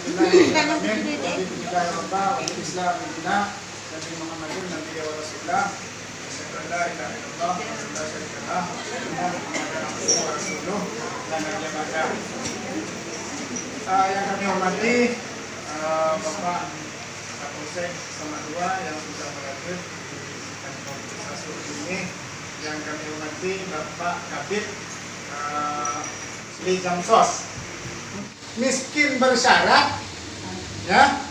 Yang kami hormati Bapak Kapolsek sama 2 yang sudah berhadir dan organisasi ini. Yang kami hormati Bapak Kabid Sri Jamsos. Miskin bersyarat, ya.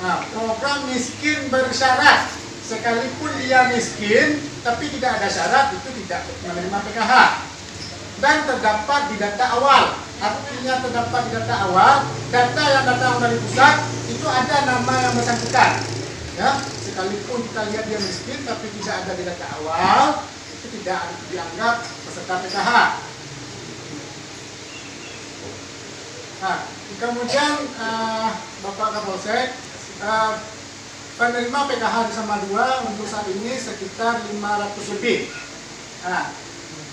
Nah, program miskin bersyarat, sekalipun dia miskin tapi tidak ada syarat, itu tidak menerima PKH. Dan terdapat di data awal, artinya terdapat di data awal, data yang datang dari pusat itu ada nama yang bersangkutan, ya. Sekalipun kita lihat dia miskin tapi tidak ada di data awal, itu tidak dianggap peserta PKH. Nah, kemudian Bapak Kapolsek, penerima PKH di Sama 2 untuk saat ini sekitar 500 lebih. Nah,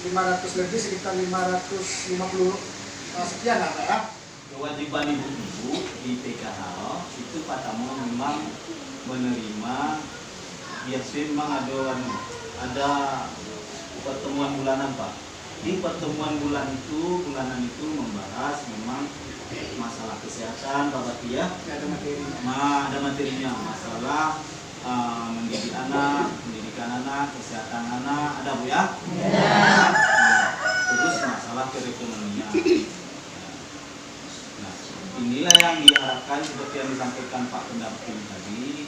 500 lebih, sekitar 550 sekian lah, ya. Kewajiban ibu-ibu di PKH itu pertama memang menerima, biasanya memang ada pertemuan bulanan, Pak. Di pertemuan bulanan itu membahas memang masalah kesehatan, Pak Bati, ya. Ada materi. Ada materinya, masalah mendidik anak, pendidikan anak, kesehatan anak, ada Bu, ya? Ya. Terus masalah perekonomian. Nah, inilah yang diharapkan seperti yang disampaikan Pak pendamping tadi.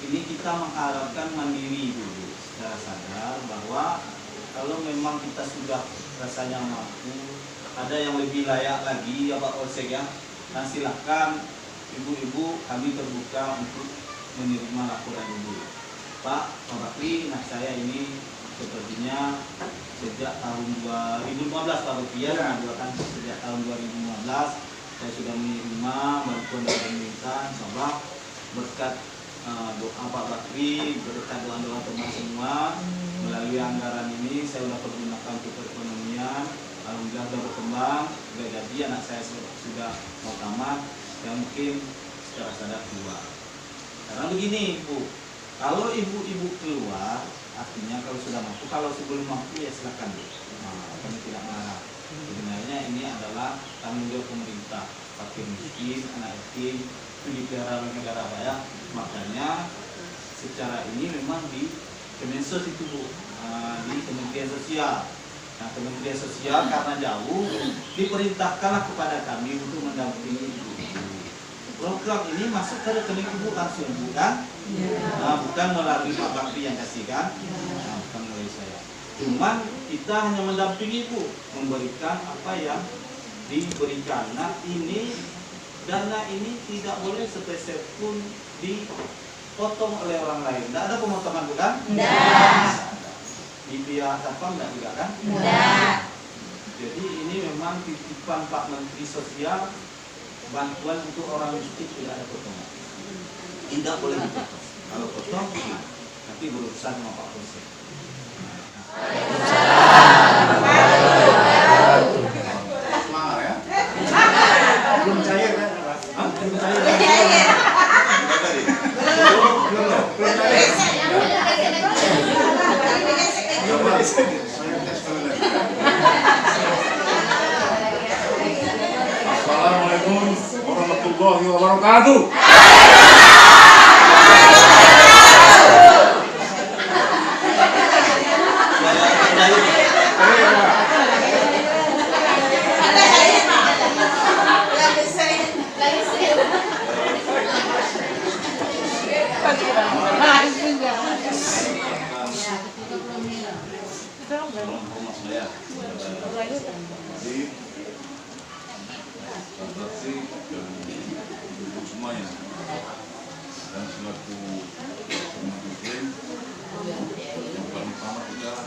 Ini kita mengharapkan mandiri dulu secara sadar bahwa kalau memang kita sudah rasanya mampu, ada yang lebih layak lagi, ya Pak Polsek, ya. Nah, silakan ibu-ibu, kami terbuka untuk menerima laporan ibu. Pak Bakri, nah saya ini sepertinya sejak tahun 2015 Pak Bakri, ya, mengajukan sejak tahun 2015 saya sudah menerima bantuan dari pemerintah, insyaallah berkat doa Pak Bakri, berkat doa-doa teman semua, melalui anggaran ini saya sudah pergunakan untuk perekonomian. Alhamdulillah sudah berkembang, sudah jadi, anak saya sudah mau tamat, yang mungkin secara sadar keluar. Karena begini Bu, kalau ibu-ibu keluar, artinya kalau sudah mampu, kalau sebelum mampu ya silakan Bu. Kami tidak marah. Sebenarnya ini adalah tanggung jawab pemerintah, fakir miskin, anak yatim, itu dipelihara oleh negara, Pak, ya. Makanya secara ini memang di Kemensos itu Bu, di Kementerian Sosial. Nah, Kementerian Sosial karena jauh diperintahkanlah kepada kami untuk mendampingi ibu-ibu. Program ini masuk ke rekening ibu langsung, bukan? Nah, bukan melalui Pak Bakri yang kasihkan, nah, bukan melalui saya. Cuman kita hanya mendampingi ibu, memberikan apa yang diberikan. Nah, ini dana ini tidak boleh sepeser pun dipotong oleh orang lain. Tidak ada pemotongan, bukan? Tidak. Di pihak Satpam enggak juga, kan? Enggak. Jadi ini memang titipan Pak Menteri Sosial, bantuan untuk orang miskin tidak ada potongan. Tidak boleh dipotong. Kalau potong, nanti berurusan sama Pak Polsek. Semangat, ya. Belum cair, kan? Belum cair. Belum cair. Assalamualaikum warahmatullahi wabarakatuh. Transaksi dan ibu semuanya, dan selaku pemimpin yang paling utama kita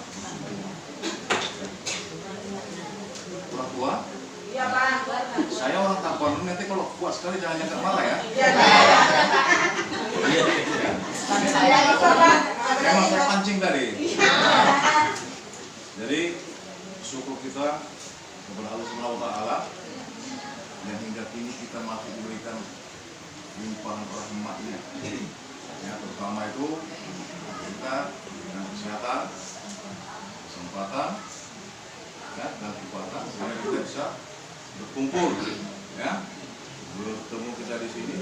orang tua. Saya orang Tapanuli, nanti kalau kuat sekali jangan jangan marah, ya. Memang saya pancing tadi. Jadi syukur kita kepada Allah Subhanahu wa Ta'ala yang hingga kini kita masih diberikan limpahan rahmatnya. Ya, terutama itu kita dengan kesehatan, kesempatan, ya, dan kekuatan sehingga kita bisa berkumpul, ya. Bertemu kita di sini